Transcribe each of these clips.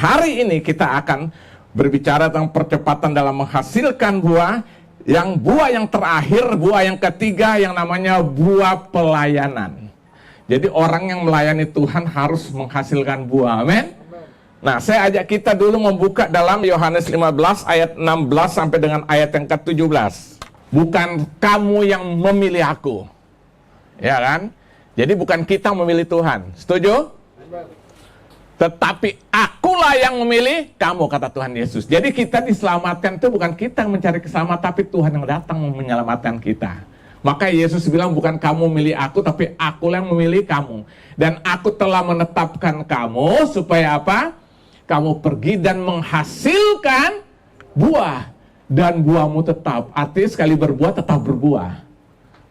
hari ini kita akan berbicara tentang percepatan dalam menghasilkan buah. Yang buah yang terakhir, buah yang ketiga yang namanya buah pelayanan. Jadi orang yang melayani Tuhan harus menghasilkan buah. Amin. Nah, saya ajak kita dulu membuka dalam Yohanes 15 ayat 16 sampai dengan ayat yang ke-17. Bukan kamu yang memilih aku. Ya kan? Jadi bukan kita memilih Tuhan. Setuju? Tetapi akulah yang memilih kamu, kata Tuhan Yesus. Jadi kita diselamatkan itu bukan kita yang mencari keselamatan, tapi Tuhan yang datang menyelamatkan kita. Maka Yesus bilang bukan kamu memilih aku, tapi akulah yang memilih kamu. Dan aku telah menetapkan kamu supaya apa? Kamu pergi dan menghasilkan buah. Dan buahmu tetap. Artinya sekali berbuah tetap berbuah.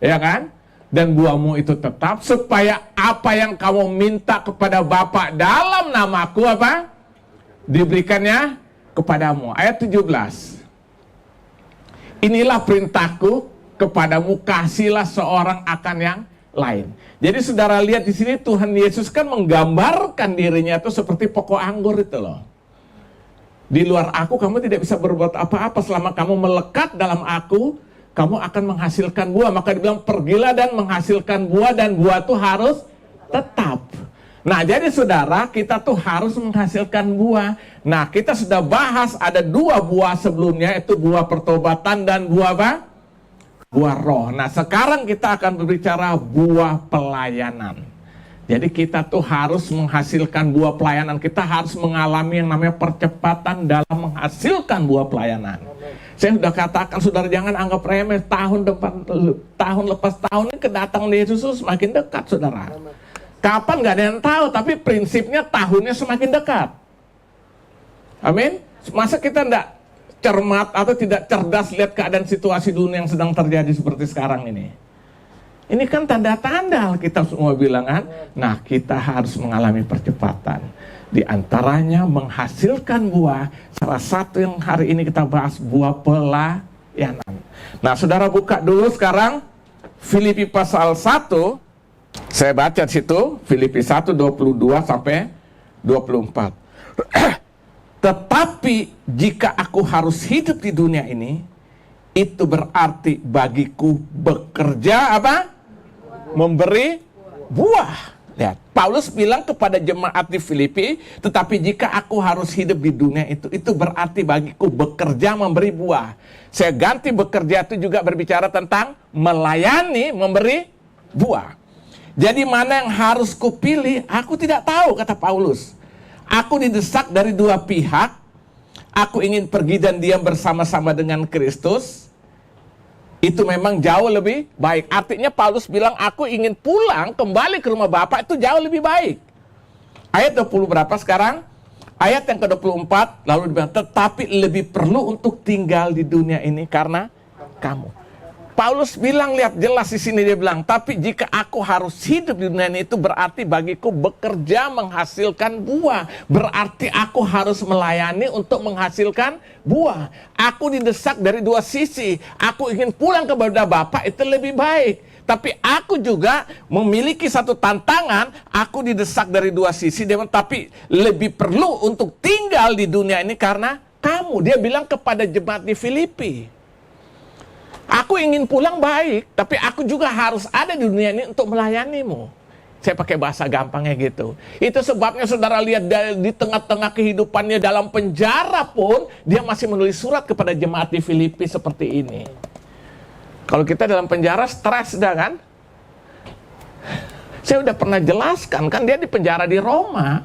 Ya kan? Dan buahmu itu tetap supaya apa yang kamu minta kepada Bapa dalam namaku apa? Diberikannya kepadamu. Ayat 17. Inilah perintahku kepadamu, kasihlah seorang akan yang lain. Jadi saudara lihat di sini Tuhan Yesus kan menggambarkan dirinya itu seperti pokok anggur itu loh. Di luar aku kamu tidak bisa berbuat apa-apa. Selama kamu melekat dalam aku, kamu akan menghasilkan buah. Maka dibilang pergilah dan menghasilkan buah, dan buah itu harus tetap. Nah jadi saudara, kita tuh harus menghasilkan buah. Nah kita sudah bahas ada 2 buah sebelumnya, itu buah pertobatan dan buah apa? Buah roh. Nah sekarang kita akan berbicara buah pelayanan. Jadi kita tuh harus menghasilkan buah pelayanan. Kita harus mengalami yang namanya percepatan dalam menghasilkan buah pelayanan. Saya sudah katakan, saudara jangan anggap remeh. Tahun lepas tahun ini kedatangan Yesus semakin dekat, saudara. Kapan gak ada yang tahu, tapi prinsipnya tahunnya semakin dekat. Amin. Masa kita tidak cermat atau tidak cerdas lihat keadaan situasi dunia yang sedang terjadi seperti sekarang ini. Ini kan tanda-tanda kita semua bilang kan. Nah kita harus mengalami percepatan. Di antaranya menghasilkan buah. Salah satu yang hari ini kita bahas buah pelayanan. Nah saudara buka dulu sekarang Filipi pasal 1. Saya baca di situ Filipi 1 22 sampai 24. Tetapi jika aku harus hidup di dunia ini, itu berarti bagiku bekerja apa? Memberi buah. Lihat, Paulus bilang kepada jemaat di Filipi, tetapi jika aku harus hidup di dunia itu berarti bagiku bekerja memberi buah. Saya ganti bekerja itu juga berbicara tentang melayani, memberi buah. Jadi mana yang harus kupilih? Aku tidak tahu, kata Paulus. Aku didesak dari 2 pihak. Aku ingin pergi dan diam bersama-sama dengan Kristus. Itu memang jauh lebih baik. Artinya Paulus bilang aku ingin pulang kembali ke rumah Bapa, itu jauh lebih baik. Ayat 20 berapa sekarang? Ayat yang ke-24 lalu dibilang tetapi lebih perlu untuk tinggal di dunia ini karena kamu. Paulus bilang, lihat jelas di sini dia bilang, tapi jika aku harus hidup di dunia ini itu berarti bagiku bekerja menghasilkan buah. Berarti aku harus melayani untuk menghasilkan buah. Aku didesak dari 2 sisi. Aku ingin pulang kepada Bapa, itu lebih baik. Tapi aku juga memiliki satu tantangan. Aku didesak dari 2 sisi. Tapi lebih perlu untuk tinggal di dunia ini karena kamu. Dia bilang kepada jemaat di Filipi. Aku ingin pulang baik, tapi aku juga harus ada di dunia ini untuk melayanimu. Saya pakai bahasa gampangnya gitu. Itu sebabnya saudara lihat di tengah-tengah kehidupannya dalam penjara pun, dia masih menulis surat kepada jemaat di Filipi seperti ini. Kalau kita dalam penjara stres dah kan? Saya udah pernah jelaskan, kan dia di penjara di Roma.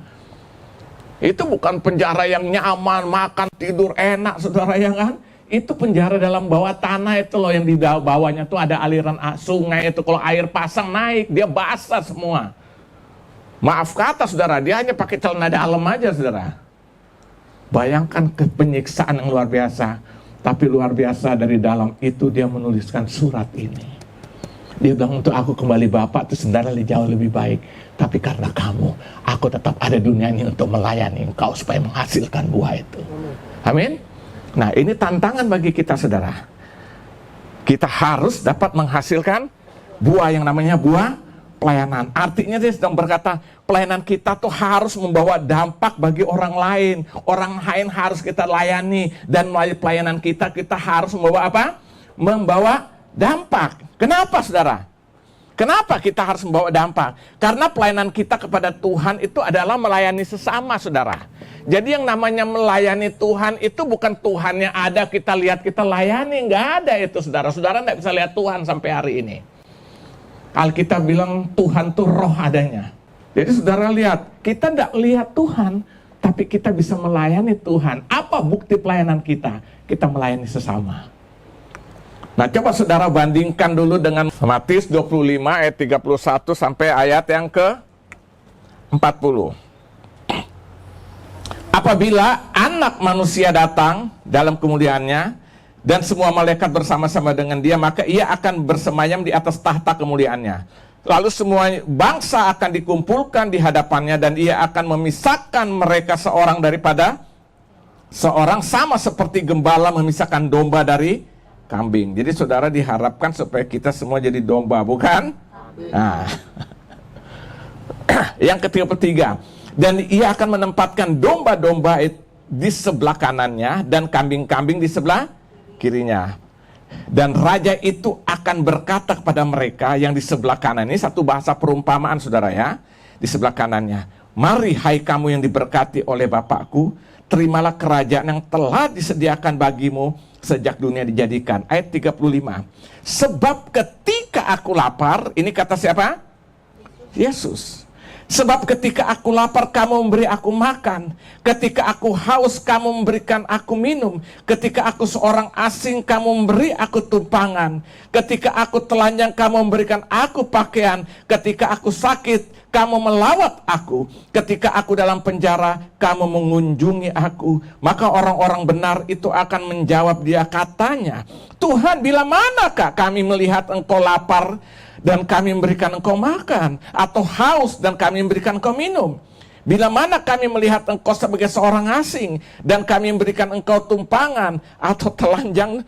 Itu bukan penjara yang nyaman, makan, tidur enak, saudara ya kan? Itu penjara dalam bawah tanah itu loh, yang di bawahnya tuh ada aliran sungai itu. Kalau air pasang naik, dia basah semua. Maaf kata saudara, dia hanya pakai celana dalam aja saudara. Bayangkan penyiksaan yang luar biasa. Tapi luar biasa dari dalam itu dia menuliskan surat ini. Dia bilang untuk aku kembali Bapak itu sebenarnya jauh lebih baik. Tapi karena kamu, aku tetap ada dunia ini untuk melayani engkau supaya menghasilkan buah itu. Amin. Nah ini tantangan bagi kita saudara. Kita harus dapat menghasilkan buah yang namanya buah pelayanan. Artinya dia sedang berkata, pelayanan kita tuh harus membawa dampak bagi orang lain. Orang lain harus kita layani. Dan melalui pelayanan kita, kita harus membawa apa? Membawa dampak. Kenapa, saudara? Kenapa kita harus membawa dampak? Karena pelayanan kita kepada Tuhan itu adalah melayani sesama, saudara. Jadi yang namanya melayani Tuhan itu bukan Tuhan yang ada kita lihat kita layani. Nggak ada itu, saudara. Saudara nggak bisa lihat Tuhan sampai hari ini. Alkitab bilang Tuhan tuh roh adanya. Jadi saudara lihat, kita nggak lihat Tuhan, tapi kita bisa melayani Tuhan. Apa bukti pelayanan kita? Kita melayani sesama. Nah, coba saudara bandingkan dulu dengan Matius 25 ayat 31 sampai ayat yang ke-40. Apabila anak manusia datang dalam kemuliaannya, dan semua malaikat bersama-sama dengan dia, maka ia akan bersemayam di atas tahta kemuliaannya. Lalu semua bangsa akan dikumpulkan di hadapannya, dan ia akan memisahkan mereka seorang daripada seorang, sama seperti gembala memisahkan domba dari kambing. Jadi saudara diharapkan supaya kita semua jadi domba, bukan? Nah. Yang ketiga, dan ia akan menempatkan domba-domba di sebelah kanannya dan kambing-kambing di sebelah kirinya. Dan raja itu akan berkata kepada mereka yang di sebelah kanan, ini satu bahasa perumpamaan, saudara ya, di sebelah kanannya, mari hai kamu yang diberkati oleh Bapakku, terimalah kerajaan yang telah disediakan bagimu sejak dunia dijadikan. Ayat 35. Sebab ketika aku lapar, ini kata siapa? Yesus. Sebab ketika aku lapar, kamu memberi aku makan. Ketika aku haus, kamu memberikan aku minum. Ketika aku seorang asing, kamu memberi aku tumpangan. Ketika aku telanjang, kamu memberikan aku pakaian. Ketika aku sakit, kamu melawat aku. Ketika aku dalam penjara, kamu mengunjungi aku. Maka orang-orang benar itu akan menjawab dia, katanya, Tuhan, bila manakah kami melihat engkau lapar dan kami memberikan engkau makan, atau haus dan kami memberikan engkau minum? Bila mana kami melihat engkau sebagai seorang asing dan kami memberikan engkau tumpangan, atau telanjang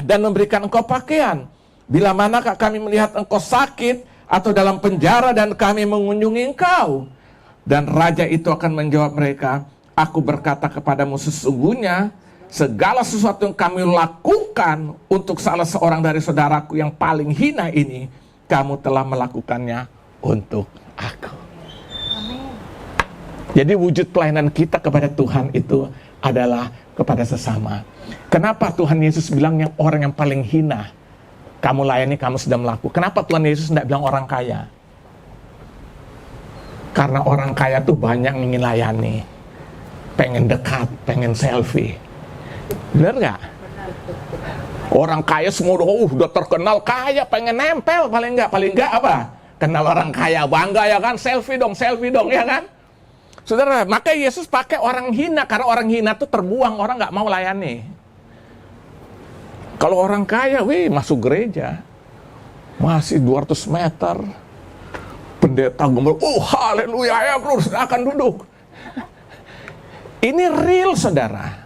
dan memberikan engkau pakaian? Bila manakah kami melihat engkau sakit atau dalam penjara dan kami mengunjungi engkau? Dan raja itu akan menjawab mereka, aku berkata kepadamu, sesungguhnya segala sesuatu yang kami lakukan untuk salah seorang dari saudaraku yang paling hina ini, kamu telah melakukannya untuk aku. Amin. Jadi wujud pelayanan kita kepada Tuhan itu adalah kepada sesama. Kenapa Tuhan Yesus bilang yang orang yang paling hina kamu layani, kamu sudah melakukan? Kenapa Tuhan Yesus tidak bilang orang kaya? Karena orang kaya tuh banyak yang ingin layani, pengen dekat, pengen selfie. Benar gak? Orang kaya semua udah terkenal kaya, pengen nempel, paling enggak apa? Kenal orang kaya, bangga ya kan, selfie dong ya kan? Saudara, maka Yesus pakai orang hina, karena orang hina tuh terbuang, orang nggak mau layani. Kalau orang kaya, masuk gereja, masih 200 meter, pendeta gembel, haleluya ya bro, akan duduk. Ini real, saudara.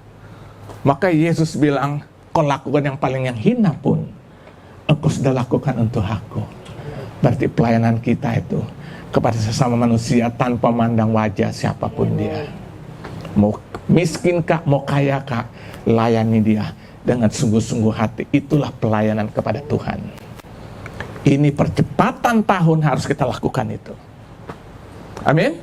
Maka Yesus bilang, kau lakukan yang paling yang hina pun, engkau sudah lakukan untuk aku. Berarti pelayanan kita itu kepada sesama manusia tanpa mandang wajah siapapun dia. Mau miskin kah, mau kaya kah, layani dia dengan sungguh-sungguh hati. Itulah pelayanan kepada Tuhan. Ini percepatan tahun harus kita lakukan itu. Amin?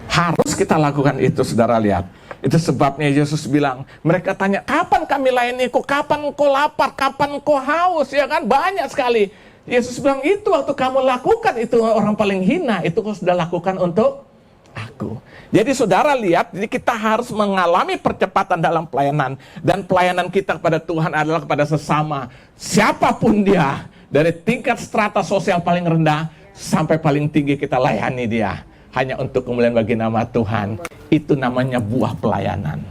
Harus kita lakukan itu, saudara lihat. Itu sebabnya Yesus bilang, mereka tanya, kapan kami layani kau? Kapan engkau lapar? Kapan engkau haus? Ya kan, banyak sekali. Yesus bilang, itu waktu kamu lakukan itu orang paling hina, itu kau sudah lakukan untuk aku. Jadi saudara lihat, jadi kita harus mengalami percepatan dalam pelayanan. Dan pelayanan kita kepada Tuhan adalah kepada sesama. Siapapun dia, dari tingkat strata sosial paling rendah sampai paling tinggi, kita layani dia. Hanya untuk kemuliaan bagi nama Tuhan. Itu namanya buah pelayanan.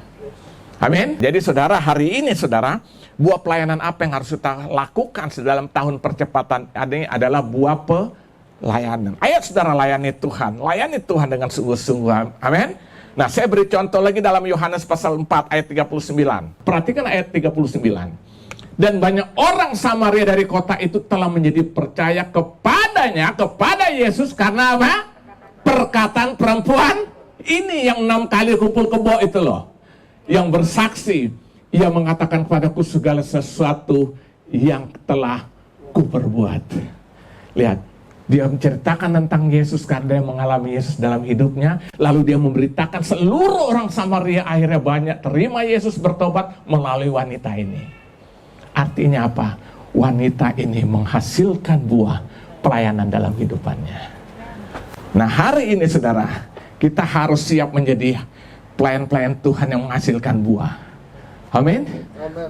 Amin. Jadi saudara, hari ini saudara, buah pelayanan apa yang harus kita lakukan dalam tahun percepatan ini adalah buah pelayanan. Ayo saudara layani Tuhan. Layani Tuhan dengan sungguh-sungguh. Amin. Nah, saya beri contoh lagi dalam Yohanes pasal 4 ayat 39. Perhatikan ayat 39. Dan banyak orang Samaria dari kota itu telah menjadi percaya kepadanya, kepada Yesus, karena apa? Perkataan perempuan ini yang 6 kali kumpul kebo itu loh, yang bersaksi. Ia mengatakan kepadaku segala sesuatu yang telah kuperbuat. Lihat, dia menceritakan tentang Yesus karena dia mengalami Yesus dalam hidupnya. Lalu dia memberitakan seluruh orang Samaria akhirnya banyak terima Yesus, bertobat melalui wanita ini. Artinya apa? Wanita ini menghasilkan buah pelayanan dalam hidupannya. Nah, hari ini saudara, kita harus siap menjadi pelayan-pelayan Tuhan yang menghasilkan buah. Amin.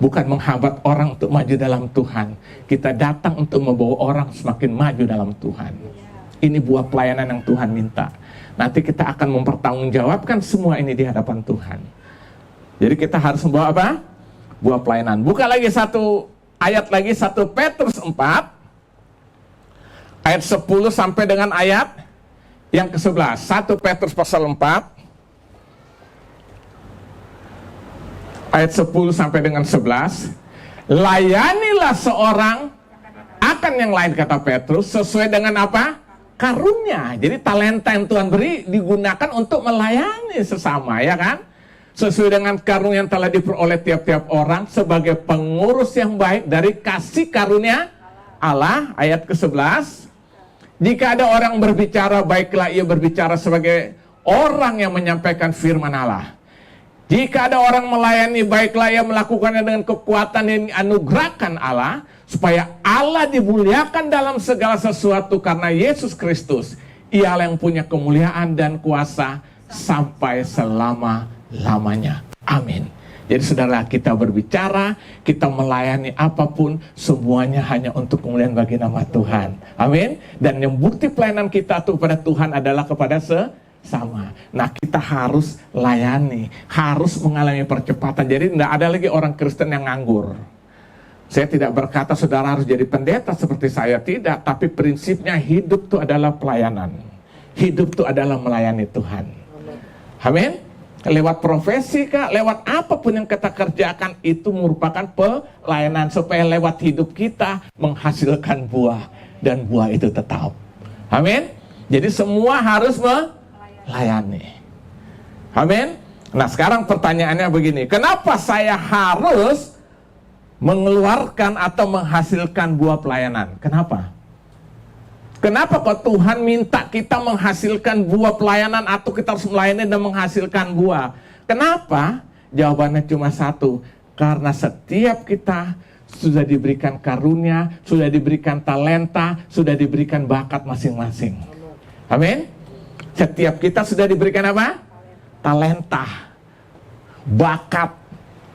Bukan menghambat orang untuk maju dalam Tuhan. Kita datang untuk membawa orang semakin maju dalam Tuhan. Ini buah pelayanan yang Tuhan minta. Nanti kita akan mempertanggungjawabkan semua ini di hadapan Tuhan. Jadi kita harus membawa apa? Buah pelayanan. Buka lagi satu ayat lagi, 1 Petrus 4 ayat 10 sampai dengan ayat yang ke-11. 1 Petrus pasal 4 ayat 10 sampai dengan 11. Layanilah seorang akan yang lain, kata Petrus, sesuai dengan apa? Karunia. Jadi talenta yang Tuhan beri digunakan untuk melayani sesama, ya kan? Sesuai dengan karunia yang telah diperoleh tiap-tiap orang sebagai pengurus yang baik dari kasih karunia Allah. Ayat ke-11. Jika ada orang berbicara, baiklah ia berbicara sebagai orang yang menyampaikan firman Allah. Jika ada orang melayani, baiklah ia melakukannya dengan kekuatan yang dianugerahkan Allah, supaya Allah dimuliakan dalam segala sesuatu karena Yesus Kristus. Ialah yang punya kemuliaan dan kuasa sampai selama-lamanya. Amin. Jadi saudara, kita berbicara, kita melayani apapun, semuanya hanya untuk kemuliaan bagi nama Tuhan. Amin. Dan yang bukti pelayanan kita tuh kepada Tuhan adalah kepada sama. Nah, kita harus layani, harus mengalami percepatan. Jadi tidak ada lagi orang Kristen yang nganggur. Saya tidak berkata saudara harus jadi pendeta seperti saya, tidak. Tapi prinsipnya hidup itu adalah pelayanan. Hidup itu adalah melayani Tuhan. Amin. Lewat profesi kah, lewat apapun yang kita kerjakan, itu merupakan pelayanan. Supaya lewat hidup kita menghasilkan buah. Dan buah itu tetap. Amin. Jadi semua harus melayani. Amin. Nah, sekarang pertanyaannya begini, kenapa saya harus mengeluarkan atau menghasilkan buah pelayanan? Kenapa? Kenapa kok Tuhan minta kita menghasilkan buah pelayanan atau kita harus melayani dan menghasilkan buah? Kenapa? Jawabannya cuma satu, karena setiap kita sudah diberikan karunia, sudah diberikan talenta, sudah diberikan bakat masing-masing. Amin. Setiap kita sudah diberikan apa? Talenta, bakat,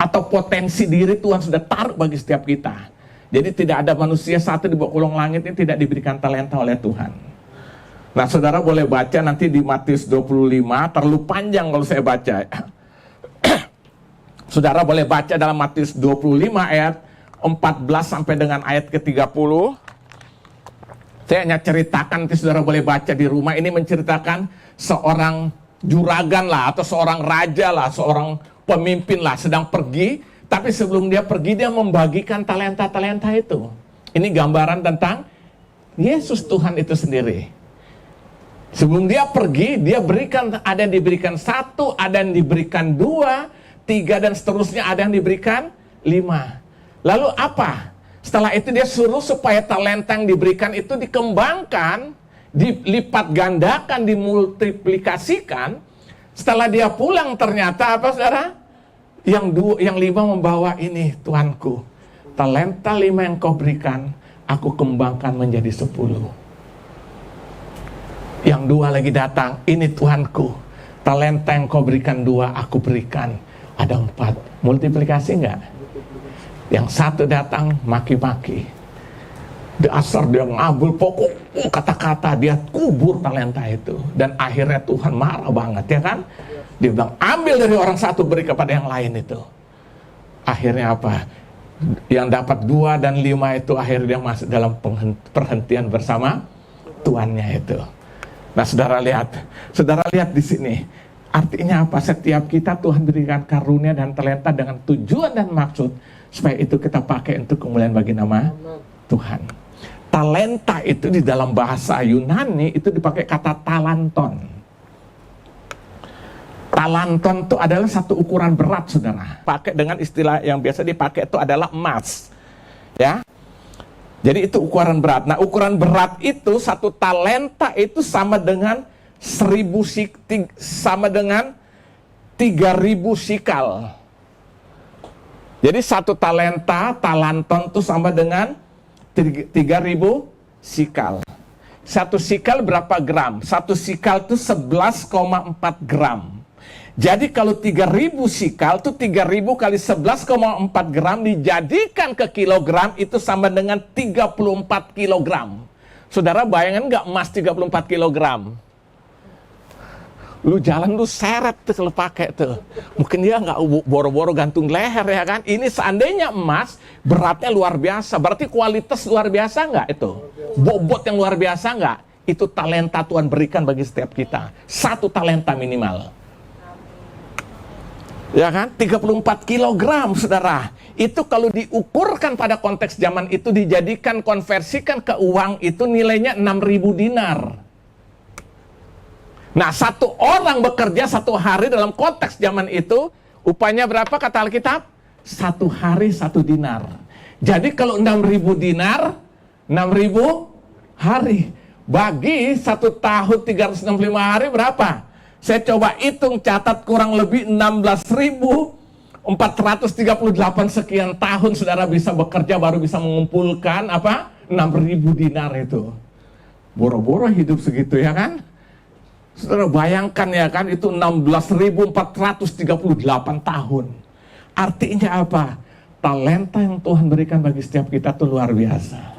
atau potensi diri Tuhan sudah taruh bagi setiap kita. Jadi tidak ada manusia satu di bawah kolong langit ini tidak diberikan talenta oleh Tuhan. Nah, saudara boleh baca nanti di Matius 25, terlalu panjang kalau saya baca. Saudara boleh baca dalam Matius 25 ayat 14 sampai dengan ayat ke-30. Saya hanya ceritakan, nanti saudara boleh baca di rumah. Ini menceritakan seorang juragan lah, atau seorang raja lah, seorang pemimpin lah, sedang pergi. Tapi sebelum dia pergi, dia membagikan talenta-talenta itu. Ini gambaran tentang Yesus Tuhan itu sendiri. Sebelum dia pergi, dia berikan, ada yang diberikan 1, ada yang diberikan 2, 3, dan seterusnya ada yang diberikan 5. Lalu apa? Setelah itu dia suruh supaya talenta yang diberikan itu dikembangkan, dilipat gandakan, dimultiplikasikan. Setelah dia pulang ternyata apa saudara? Yang 5 membawa, ini Tuanku, talenta 5 yang kau berikan, aku kembangkan menjadi 10. Yang 2 lagi datang, ini Tuanku, talenta yang kau berikan 2, aku berikan, ada 4. Multiplikasi enggak? Yang 1 datang maki-maki, dasar dia ngambil pokok kata-kata, dia kubur talenta itu. Dan akhirnya Tuhan marah banget, ya kan? Dia bilang, ambil dari orang 1, beri kepada yang lain itu. Akhirnya apa? Yang dapat 2 dan 5 itu akhirnya dia masuk dalam perhentian bersama tuannya itu. Nah, saudara lihat di sini. Artinya apa? Setiap kita Tuhan berikan karunia dan talenta dengan tujuan dan maksud supaya itu kita pakai untuk kemuliaan bagi nama Tuhan. Talenta itu di dalam bahasa Yunani itu dipakai kata talanton. Talanton itu adalah satu ukuran berat, saudara. Pakai dengan istilah yang biasa dipakai itu adalah emas, ya. Jadi itu ukuran berat. Nah, ukuran berat itu satu talenta itu sama dengan 3.000 sikal. Jadi satu talanton itu sama dengan 3.000 sikal. Satu sikal berapa gram? Satu sikal itu 11,4 gram. Jadi kalau 3.000 sikal itu 3.000 kali 11,4 gram dijadikan ke kilogram itu sama dengan 34 kilogram. Saudara bayangin nggak emas 34 kilogram? Lu jalan lu seret tuh kalau pakai tuh. Mungkin dia nggak boro-boro gantung leher ya kan. Ini seandainya emas beratnya luar biasa. Berarti kualitas luar biasa nggak itu? Bobot yang luar biasa nggak? Itu talenta Tuhan berikan bagi setiap kita. Satu talenta minimal. Ya kan? 34 kilogram, saudara. Itu kalau diukurkan pada konteks zaman itu dijadikan konversikan ke uang itu nilainya 6.000 dinar. Nah, satu orang bekerja satu hari dalam konteks zaman itu, upahnya berapa kata Alkitab? Satu hari 1 dinar. Jadi kalau 6.000 dinar, 6.000 hari. Bagi 1 tahun 365 hari berapa? Saya coba hitung, catat kurang lebih 16.438 sekian tahun saudara bisa bekerja baru bisa mengumpulkan apa? 6.000 dinar itu. Boro-boro hidup segitu ya kan? Saudara bayangkan ya kan, itu 16.438 tahun. Artinya apa? Talenta yang Tuhan berikan bagi setiap kita itu luar biasa.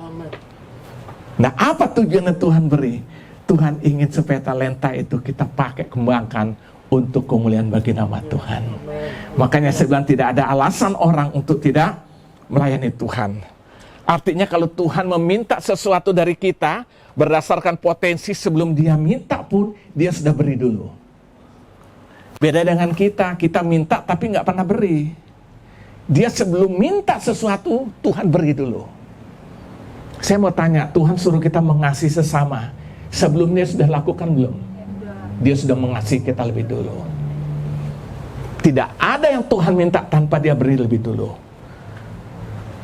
Nah, apa tujuannya Tuhan beri? Tuhan ingin supaya talenta itu kita pakai, kembangkan untuk kemuliaan bagi nama Tuhan. Makanya saya bilang tidak ada alasan orang untuk tidak melayani Tuhan. Artinya kalau Tuhan meminta sesuatu dari kita, berdasarkan potensi sebelum dia minta pun, dia sudah beri dulu. Beda dengan kita minta tapi nggak pernah beri. Dia sebelum minta sesuatu, Tuhan beri dulu. Saya mau tanya, Tuhan suruh kita mengasihi sesama. Sebelumnya sudah lakukan belum? Dia sudah mengasihi kita lebih dulu. Tidak ada yang Tuhan minta tanpa dia beri lebih dulu.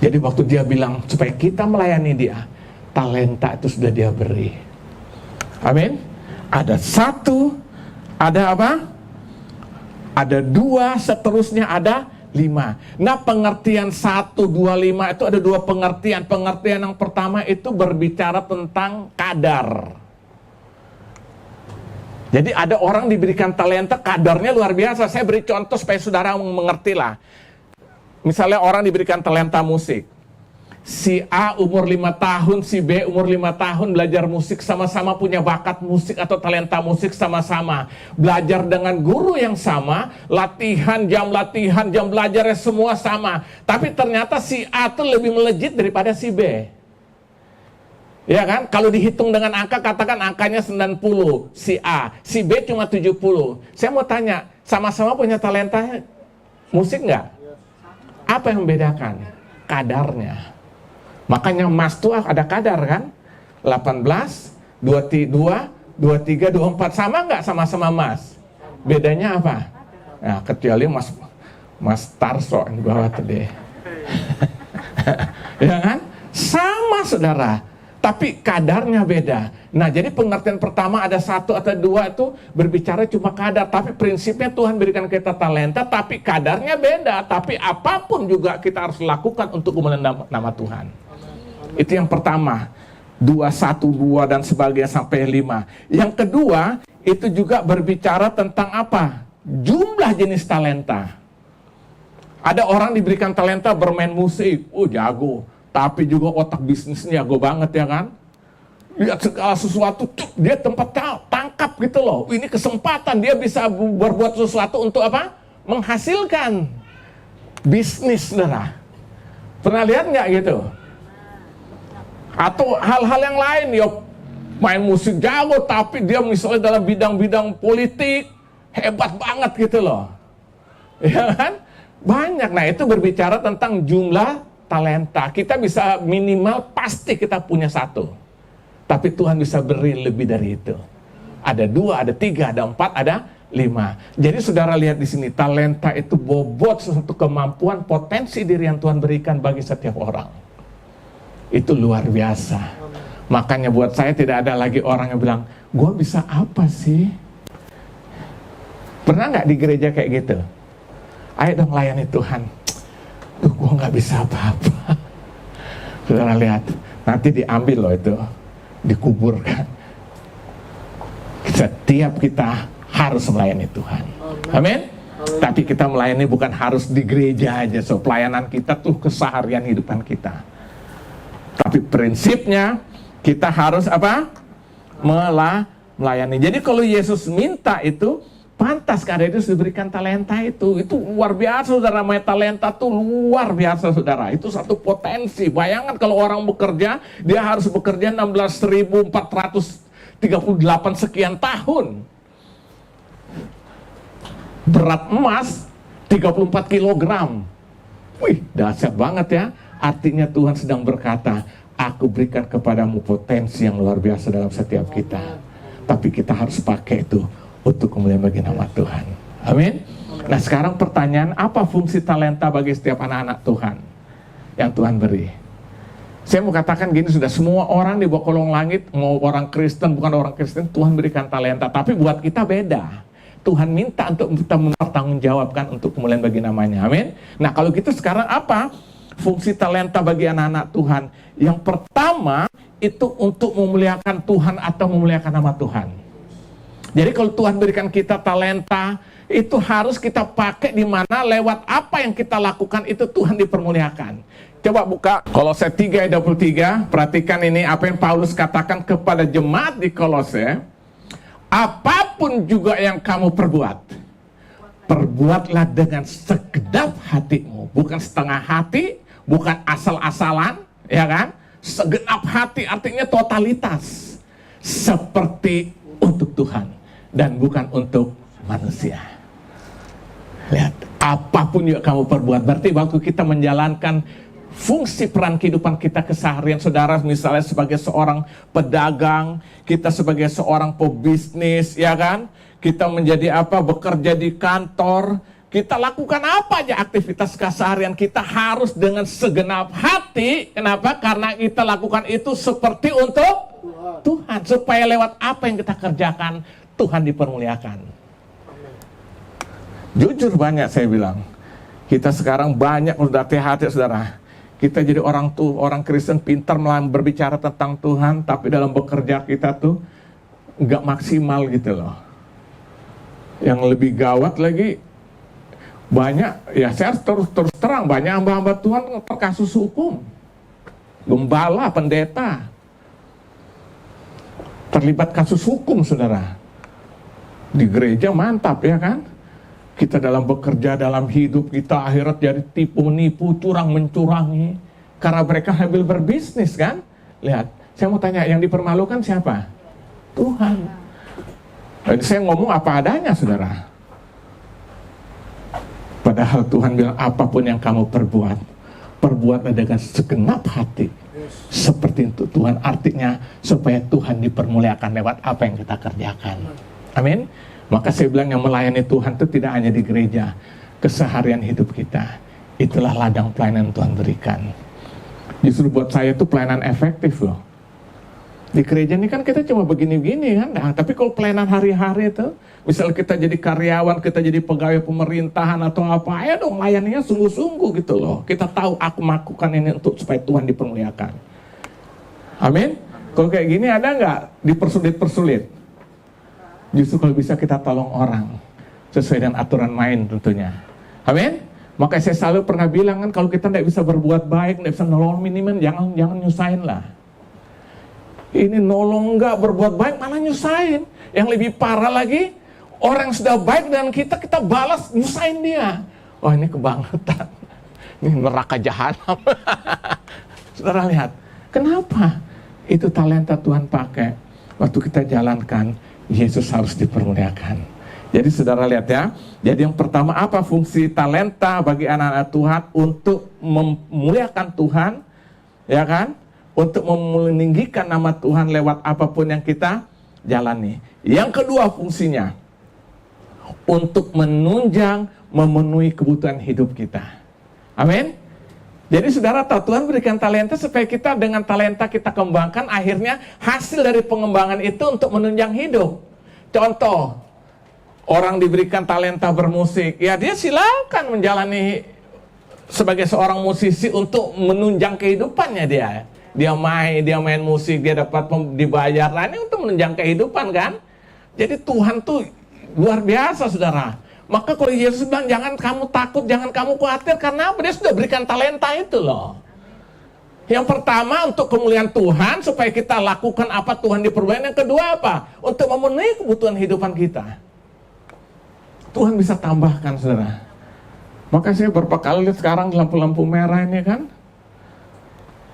Jadi waktu dia bilang supaya kita melayani dia, talenta itu sudah dia beri. Amin. Ada 1, ada apa? Ada 2, seterusnya ada 5. Nah, pengertian 1, 2, 5 itu ada 2 pengertian. Pengertian yang pertama itu berbicara tentang kadar. Jadi ada orang diberikan talenta, kadarnya luar biasa. Saya beri contoh supaya saudara mengerti lah. Misalnya orang diberikan talenta musik. Si A umur 5 tahun, si B umur 5 tahun belajar musik, sama-sama punya bakat musik atau talenta musik sama-sama. Belajar dengan guru yang sama, latihan, jam belajarnya semua sama. Tapi ternyata si A itu lebih melejit daripada si B. Ya kan? Kalau dihitung dengan angka, katakan angkanya 90, si A. Si B cuma 70. Saya mau tanya, sama-sama punya talenta musik nggak? Apa yang membedakan? Kadarnya. Makanya emas itu ada kadar kan? 18, 22, 23, 24. Sama nggak sama-sama emas? Bedanya apa? Nah, kecuali Mas Tarso yang di bawah tadi. Ya kan? Sama saudara. Tapi kadarnya beda. Nah, jadi pengertian pertama ada 1 atau 2 itu berbicara cuma kadar. Tapi prinsipnya Tuhan berikan kita talenta, tapi kadarnya beda. Tapi apapun juga kita harus lakukan untuk kemuliaan nama Tuhan. Itu yang pertama. 2, 1, 2 dan sebagainya sampai 5. Yang kedua, itu juga berbicara tentang apa? Jumlah jenis talenta. Ada orang diberikan talenta bermain musik. Jago. Tapi juga otak bisnisnya jago banget ya kan. Lihat segala sesuatu, dia tempat tangkap gitu loh. Ini kesempatan, dia bisa berbuat sesuatu untuk apa? Menghasilkan bisnis, saudara. Pernah lihat nggak gitu? Atau hal-hal yang lain, main musik jago, tapi dia misalnya dalam bidang-bidang politik, hebat banget gitu loh. Ya kan? Banyak. Nah, itu berbicara tentang jumlah talenta. Kita bisa minimal pasti kita punya 1. Tapi Tuhan bisa beri lebih dari itu. Ada 2, ada 3, ada 4, ada 5. Jadi saudara lihat di sini, talenta itu bobot sesuatu kemampuan, potensi diri yang Tuhan berikan bagi setiap orang. Itu luar biasa. Makanya buat saya tidak ada lagi orang yang bilang, gue bisa apa sih? Pernah nggak di gereja kayak gitu? Ayo dong layani Tuhan. Tuh, gue nggak bisa apa-apa. Saudara lihat, nanti diambil loh itu, dikuburkan. Setiap kita harus melayani Tuhan. Amin. Tapi kita melayani bukan harus di gereja aja. So, pelayanan kita tuh keseharian hidupan kita. Tapi prinsipnya kita harus apa? Melayani. Jadi kalau Yesus minta itu, pantas karena itu diberikan talenta itu luar biasa saudara. Namanya talenta itu luar biasa saudara. Itu satu potensi. Bayangkan kalau orang bekerja, dia harus bekerja 16.438 sekian tahun. Berat emas 34 kilogram. Wih, dahsyat banget ya. Artinya Tuhan sedang berkata, aku berikan kepadamu potensi yang luar biasa dalam setiap kita. Tapi kita harus pakai itu untuk kemuliaan bagi nama Tuhan. Amin. Nah, sekarang pertanyaan, apa fungsi talenta bagi setiap anak-anak Tuhan yang Tuhan beri? Saya mau katakan gini, sudah semua orang di bawah kolong langit, mau orang Kristen, bukan orang Kristen, Tuhan berikan talenta. Tapi buat kita beda. Tuhan minta untuk kita mempertanggungjawabkan untuk kemuliaan bagi namanya. Amin. Nah, kalau gitu sekarang apa fungsi talenta bagi anak-anak Tuhan? Yang pertama, itu untuk memuliakan Tuhan atau memuliakan nama Tuhan. Jadi kalau Tuhan berikan kita talenta, itu harus kita pakai di mana lewat apa yang kita lakukan itu Tuhan dipermuliakan. Coba buka Kolose 3 ayat 23, perhatikan ini apa yang Paulus katakan kepada jemaat di Kolose. Apapun juga yang kamu perbuat, perbuatlah dengan segenap hatimu, bukan setengah hati, bukan asal-asalan, ya kan? Segenap hati artinya totalitas, seperti untuk Tuhan dan bukan untuk manusia. Lihat, apapun yang kamu perbuat, berarti waktu kita menjalankan fungsi peran kehidupan kita keseharian, saudara, misalnya sebagai seorang pedagang, kita sebagai seorang pebisnis, ya kan? Kita menjadi apa? Bekerja di kantor, kita lakukan apa aja aktivitas keseharian kita harus dengan segenap hati. Kenapa? Karena kita lakukan itu seperti untuk Tuhan, supaya lewat apa yang kita kerjakan Tuhan dipermuliakan. Jujur banyak saya bilang, kita sekarang banyak udah hati-hati saudara. Kita jadi orang Kristen pintar berbicara tentang Tuhan, tapi dalam bekerja kita tuh nggak maksimal gitu loh. Yang lebih gawat lagi, banyak, ya saya terus terang, banyak hamba-hamba Tuhan terkasus hukum. Gembala, pendeta terlibat kasus hukum saudara. Di gereja mantap ya kan? Kita dalam bekerja, dalam hidup kita akhirat jadi tipu menipu, curang mencurangi, karena mereka sambil berbisnis kan? Lihat, saya mau tanya, yang dipermalukan siapa? Tuhan. Jadi saya ngomong apa adanya saudara. Padahal Tuhan bilang apapun yang kamu perbuat, perbuatlah dengan segenap hati, seperti itu Tuhan. Artinya supaya Tuhan dipermuliakan lewat apa yang kita kerjakan. Amin. Maka saya bilang yang melayani Tuhan itu tidak hanya di gereja, keseharian hidup kita. Itulah ladang pelayanan Tuhan berikan. Justru buat saya itu pelayanan efektif loh. Di gereja ini kan kita cuma begini-begini kan. Nah, tapi kalau pelayanan hari-hari itu, misal kita jadi karyawan, kita jadi pegawai pemerintahan atau apa, ya dong layaninya sungguh-sungguh gitu loh. Kita tahu aku melakukan ini untuk supaya Tuhan dipermuliakan. Amin. Kalau kayak gini ada nggak dipersulit-persulit? Justru kalau bisa kita tolong orang sesuai dengan aturan main tentunya. Amin. Makanya saya selalu pernah bilang kan, kalau kita tidak bisa berbuat baik, tidak bisa nolong minimal, jangan nyusahin lah. Ini nolong nggak berbuat baik malah nyusahin. Yang lebih parah lagi, orang yang sudah baik dengan kita balas nyusahin dia. Wah, ini kebangetan. Ini neraka jahanam. Saudara lihat, kenapa? Itu talenta Tuhan pakai. Waktu kita jalankan, Yesus harus dipermuliakan. Jadi saudara lihat ya, jadi yang pertama apa fungsi talenta bagi anak-anak Tuhan? Untuk memuliakan Tuhan, ya kan? Untuk meninggikan nama Tuhan lewat apapun yang kita jalani. Yang kedua fungsinya, untuk menunjang, memenuhi kebutuhan hidup kita. Amin. Jadi saudara tahu, Tuhan berikan talenta supaya kita dengan talenta kita kembangkan, akhirnya hasil dari pengembangan itu untuk menunjang hidup. Contoh, orang diberikan talenta bermusik, ya dia silakan menjalani sebagai seorang musisi untuk menunjang kehidupannya dia. Dia main musik, dia dapat dibayar. Nah, ini untuk menunjang kehidupan kan. Jadi Tuhan tuh luar biasa saudara. Maka kalau Yesus bilang jangan kamu takut, jangan kamu khawatir, karena apa? Dia sudah berikan talenta itu loh. Yang pertama untuk kemuliaan Tuhan, supaya kita lakukan apa Tuhan dipermuliakan. Yang kedua apa? Untuk memenuhi kebutuhan kehidupan kita. Tuhan bisa tambahkan saudara. Maka saya beberapa kali lihat sekarang lampu-lampu merah ini kan,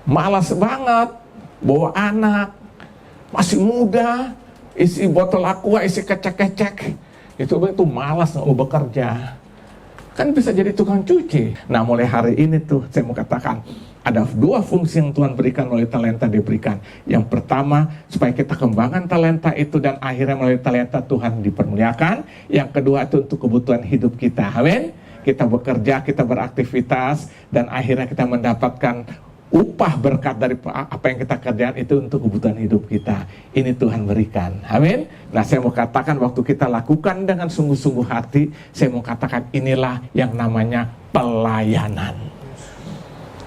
malas banget bawa anak, masih muda, isi botol aqua, isi kecek-kecek. Itu malas nggak mau bekerja. Kan bisa jadi tukang cuci. Nah mulai hari ini tuh saya mau katakan, ada dua fungsi yang Tuhan berikan melalui talenta diberikan. Yang pertama, supaya kita kembangkan talenta itu dan akhirnya melalui talenta Tuhan dipermuliakan. Yang kedua itu untuk kebutuhan hidup kita. Amin. Kita bekerja, kita beraktivitas, dan akhirnya kita mendapatkan upah berkat dari apa yang kita kerjakan itu untuk kebutuhan hidup kita. Ini Tuhan berikan. Amin. Nah saya mau katakan waktu kita lakukan dengan sungguh-sungguh hati, saya mau katakan inilah yang namanya pelayanan.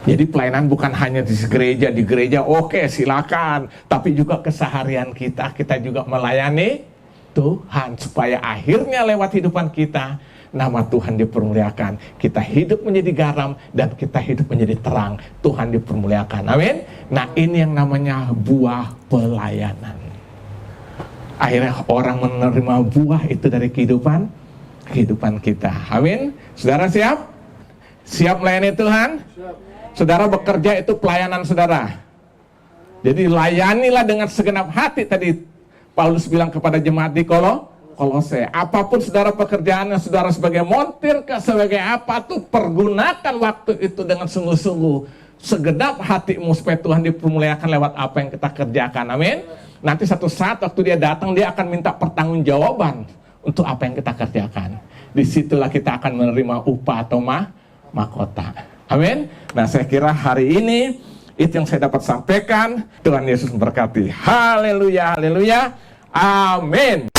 Jadi pelayanan bukan hanya di gereja oke silakan, tapi juga keseharian kita juga melayani Tuhan, supaya akhirnya lewat hidupan kita nama Tuhan dipermuliakan. Kita hidup menjadi garam dan kita hidup menjadi terang. Tuhan dipermuliakan. Amin. Nah ini yang namanya buah pelayanan. Akhirnya orang menerima buah itu dari kehidupan kita. Amin. Saudara siap? Siap melayani Tuhan? Saudara bekerja itu pelayanan saudara. Jadi layanilah dengan segenap hati. Tadi Paulus bilang kepada jemaat di Kolose, apapun saudara pekerjaannya, saudara sebagai montir, sebagai apa tuh, pergunakan waktu itu dengan sungguh-sungguh, segenap hatimu, supaya Tuhan dipermuliakan lewat apa yang kita kerjakan. Amin. Nanti satu saat waktu dia datang, dia akan minta pertanggungjawaban untuk apa yang kita kerjakan. Disitulah kita akan menerima upah atau mahkota. Amin. Nah saya kira hari ini itu yang saya dapat sampaikan. Tuhan Yesus memberkati. Haleluya, haleluya. Amin.